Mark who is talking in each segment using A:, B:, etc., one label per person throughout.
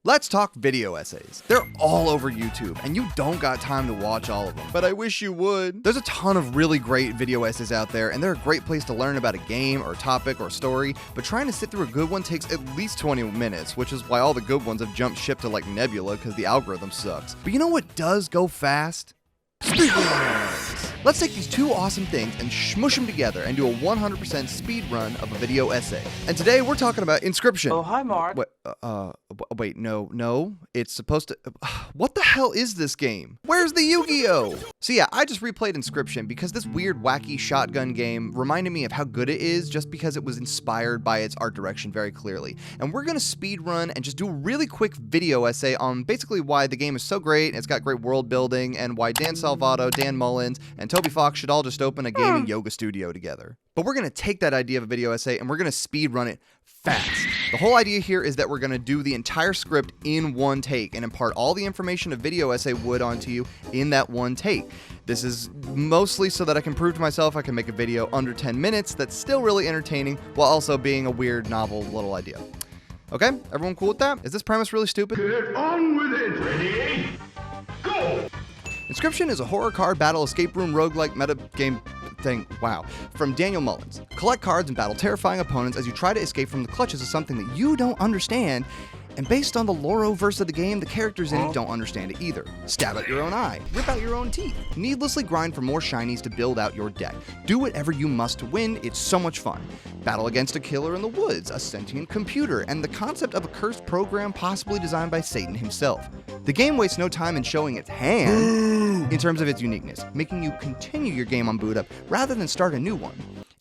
A: Let's talk video essays. They're all over YouTube, and you don't got time to watch all of them, but I wish you would. There's a ton of really great video essays out there, and they're a great place to learn about a game or topic or story, but trying to sit through a good one takes at least 20 minutes, which is why all the good ones have jumped ship to like Nebula because the algorithm sucks. But you know what does go fast? Speedruns! Let's take these two awesome things and smush them together and do a 100% speed run of a video essay. And today we're talking about Inscryption.
B: Oh, hi, Mark.
A: Wait, no. It's supposed to... What the hell is this game? Where's the Yu-Gi-Oh? So yeah, I just replayed Inscryption because this weird, wacky shotgun game reminded me of how good it is just because it was inspired by its art direction very clearly. And we're gonna speed run and just do a really quick video essay on basically why the game is so great, and it's got great world building, and why Dan Salvato, Dan Mullins, and Toby Fox should all just open a gaming yoga studio together. But we're gonna take that idea of a video essay and we're gonna speed run it fast. The whole idea here is that we're gonna do the entire script in one take and impart all the information a video essay would onto you in that one take. This is mostly so that I can prove to myself I can make a video under 10 minutes that's still really entertaining while also being a weird, novel little idea. Okay, everyone cool with that? Is this premise really stupid?
C: Get on with it! Ready? Go!
A: Inscryption is a horror card battle escape room roguelike meta game thing, wow, from Daniel Mullins. Collect cards and battle terrifying opponents as you try to escape from the clutches of something that you don't understand, and based on the lore-verse of the game, the characters in it don't understand it either. Stab at your own eye, rip out your own teeth, needlessly grind for more shinies to build out your deck. Do whatever you must to win, it's so much fun. Battle against a killer in the woods, a sentient computer, and the concept of a cursed program possibly designed by Satan himself. The game wastes no time in showing its hand in terms of its uniqueness, making you continue your game on boot up rather than start a new one.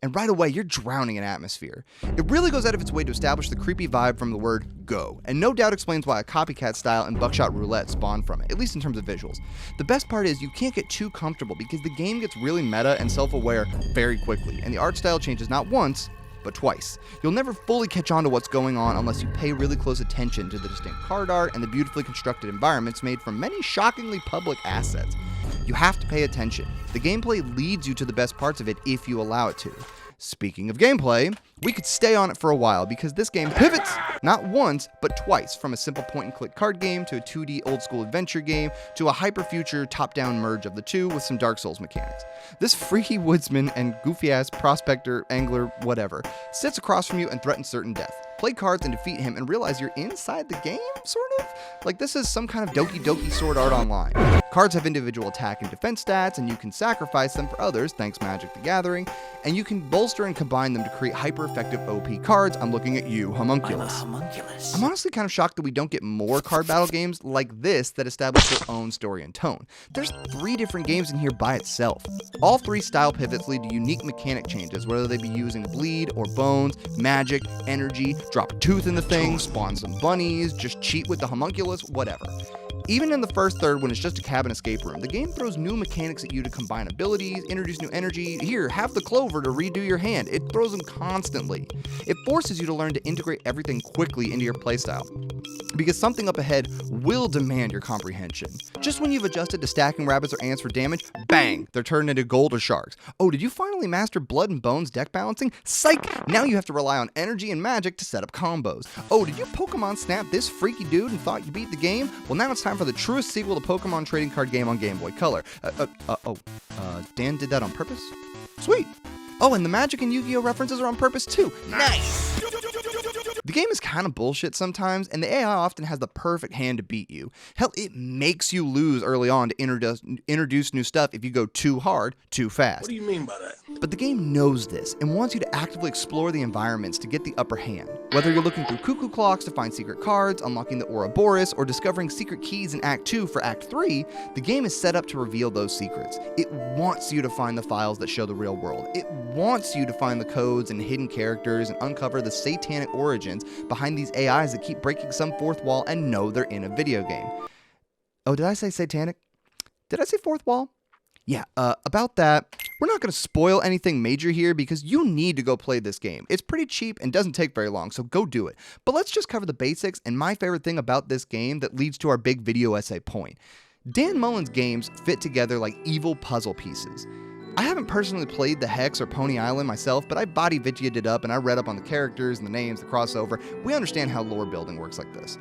A: And right away, you're drowning in atmosphere. It really goes out of its way to establish the creepy vibe from the word go, and no doubt explains why a copycat style and buckshot roulette spawned from it, at least in terms of visuals. The best part is you can't get too comfortable because the game gets really meta and self-aware very quickly, and the art style changes not once, but twice. You'll never fully catch on to what's going on unless you pay really close attention to the distinct card art and the beautifully constructed environments made from many shockingly public assets. You have to pay attention. The gameplay leads you to the best parts of it if you allow it to. Speaking of gameplay, we could stay on it for a while because this game pivots not once, but twice from a simple point-and-click card game to a 2D old-school adventure game to a hyper-future top-down merge of the two with some Dark Souls mechanics. This freaky woodsman and goofy-ass prospector, angler, whatever, sits across from you and threatens certain death. Play cards and defeat him and realize you're inside the game, sort of? Like this is some kind of Doki Doki Sword Art Online. Cards have individual attack and defense stats, and you can sacrifice them for others, thanks Magic the Gathering, and you can bolster and combine them to create hyper-effective OP cards. I'm looking at you, Homunculus. I'm honestly kind of shocked that we don't get more card battle games like this that establish their own story and tone. There's 3 different games in here by itself. All 3 style pivots lead to unique mechanic changes, whether they be using bleed or bones, magic, energy, drop a tooth in the thing, spawn some bunnies, just cheat with the homunculus, whatever. Even in the first third, when it's just a cabin escape room, the game throws new mechanics at you to combine abilities, introduce new energy. Here, have the clover to redo your hand. It throws them constantly. It forces you to learn to integrate everything quickly into your playstyle, because something up ahead will demand your comprehension. Just when you've adjusted to stacking rabbits or ants for damage, bang, they're turned into gold or sharks. Oh, did you finally master blood and bones deck balancing? Psych! Now you have to rely on energy and magic to set up combos. Oh, did you Pokemon snap this freaky dude and thought you beat the game? Well, now it's time for the truest sequel to Pokemon trading card game on Game Boy Color. Dan did that on purpose? Sweet. Oh, and the Magic and Yu-Gi-Oh references are on purpose too. Nice! The game is kind of bullshit sometimes, and the AI often has the perfect hand to beat you. Hell, it makes you lose early on to introduce new stuff if you go too hard, too fast.
C: What do you mean by that?
A: But the game knows this and wants you to actively explore the environments to get the upper hand. Whether you're looking through cuckoo clocks to find secret cards, unlocking the Ouroboros, or discovering secret keys in Act 2 for Act 3, the game is set up to reveal those secrets. It wants you to find the files that show the real world. It wants you to find the codes and hidden characters and uncover the satanic origins behind these AIs that keep breaking some fourth wall and know they're in a video game. Oh, did I say satanic? Did I say fourth wall? Yeah, about that, we're not going to spoil anything major here because you need to go play this game. It's pretty cheap and doesn't take very long, so go do it. But let's just cover the basics and my favorite thing about this game that leads to our big video essay point. Dan Mullins' games fit together like evil puzzle pieces. I haven't personally played the Hex or Pony Island myself, but I body Vitiated it up and I read up on the characters and the names, the crossover. We understand how lore building works like this.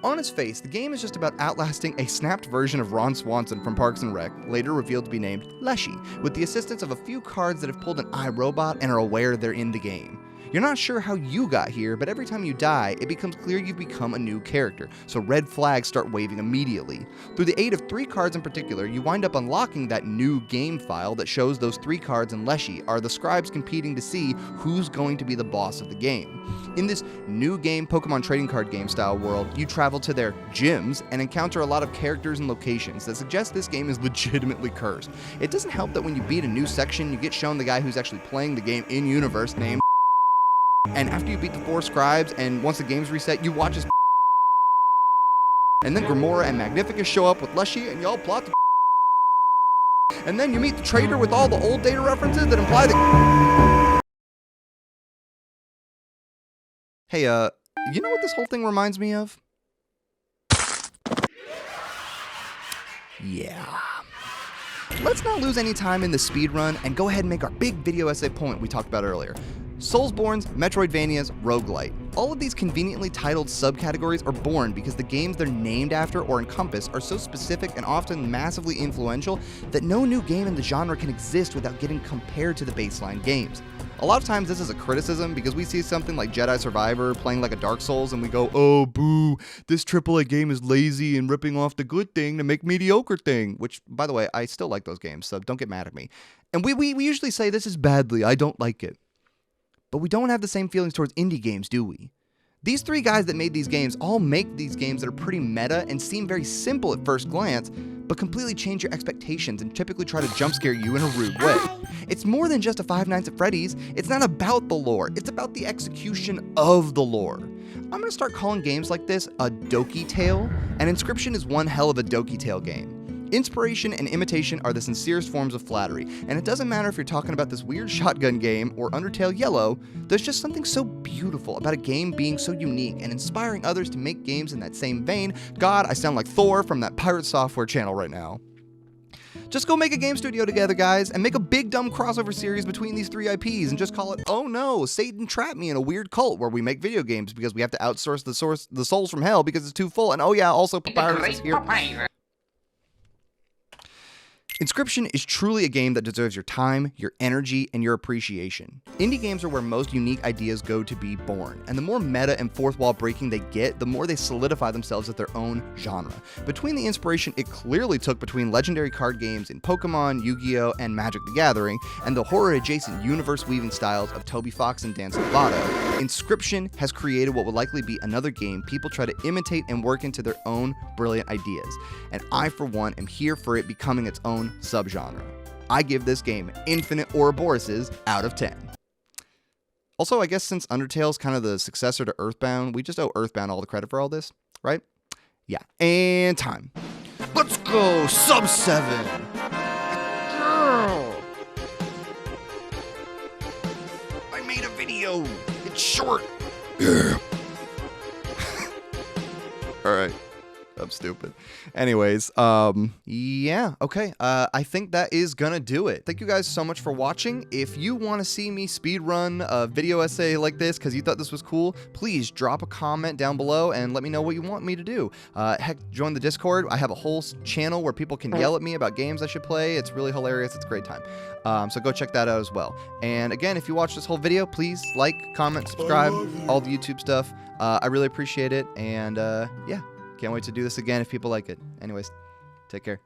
A: On its face, the game is just about outlasting a snapped version of Ron Swanson from Parks and Rec, later revealed to be named Leshy, with the assistance of a few cards that have pulled an iRobot and are aware they're in the game. You're not sure how you got here, but every time you die, it becomes clear you've become a new character, so red flags start waving immediately. Through the aid of 3 cards in particular, you wind up unlocking that new game file that shows those 3 cards in Leshy are the scribes competing to see who's going to be the boss of the game. In this new game Pokemon trading card game style world, you travel to their gyms and encounter a lot of characters and locations that suggest this game is legitimately cursed. It doesn't help that when you beat a new section, you get shown the guy who's actually playing the game in-universe named and after you beat the 4 scribes and once the game's reset, you watch his and then Grimora and Magnificus show up with Leshy and y'all plot to and then you meet the trader with all the old data references that imply that hey, you know what this whole thing reminds me of? Yeah. Let's not lose any time in the speedrun and go ahead and make our big video essay point we talked about earlier. Soulsborns, Metroidvanias, Roguelite. All of these conveniently titled subcategories are born because the games they're named after or encompass are so specific and often massively influential that no new game in the genre can exist without getting compared to the baseline games. A lot of times this is a criticism because we see something like Jedi Survivor playing like a Dark Souls and we go, oh boo, this AAA game is lazy and ripping off the good thing to make mediocre thing, which by the way, I still like those games, so don't get mad at me. And we usually say this is badly, I don't like it. But we don't have the same feelings towards indie games, do we? These 3 guys that made these games all make these games that are pretty meta and seem very simple at first glance, but completely change your expectations and typically try to jump scare you in a rude way. It's more than just a Five Nights at Freddy's, it's not about the lore, it's about the execution of the lore. I'm gonna start calling games like this a Doki Tale, and Inscryption is one hell of a Doki Tale game. Inspiration and imitation are the sincerest forms of flattery, and it doesn't matter if you're talking about this weird shotgun game or Undertale Yellow, there's just something so beautiful about a game being so unique and inspiring others to make games in that same vein. God, I sound like Thor from that Pirate Software channel right now. Just go make a game studio together, guys, and make a big dumb crossover series between these 3 IPs and just call it, oh no, Satan trapped me in a weird cult where we make video games because we have to outsource the souls from hell because it's too full, and oh yeah, also Papyrus is here. Inscryption is truly a game that deserves your time, your energy, and your appreciation. Indie games are where most unique ideas go to be born, and the more meta and fourth wall breaking they get, the more they solidify themselves as their own genre. Between the inspiration it clearly took between legendary card games in Pokemon, Yu-Gi-Oh!, and Magic the Gathering, and the horror-adjacent universe-weaving styles of Toby Fox and Dan Salvato, Inscryption has created what will likely be another game people try to imitate and work into their own brilliant ideas. And I, for one, am here for it becoming its own subgenre. I give this game infinite Ouroboroses out of 10. Also, I guess since Undertale's kind of the successor to Earthbound, we just owe Earthbound all the credit for all this, right? Yeah, and time. Let's go, Sub 7! Girl! I made a video! It's short! Yeah. Alright. I'm stupid. Anyways, yeah, okay. I think that is gonna do it. Thank you guys so much for watching. If you want to see me speedrun a video essay like this because you thought this was cool, please drop a comment down below and let me know what you want me to do. Heck, join the Discord. I have a whole channel where people can yell at me about games I should play. It's really hilarious. It's a great time. So go check that out as well. And again, if you watch this whole video, please like, comment, subscribe, all the YouTube stuff. I really appreciate it. And yeah. Can't wait to do this again if people like it. Anyways, take care.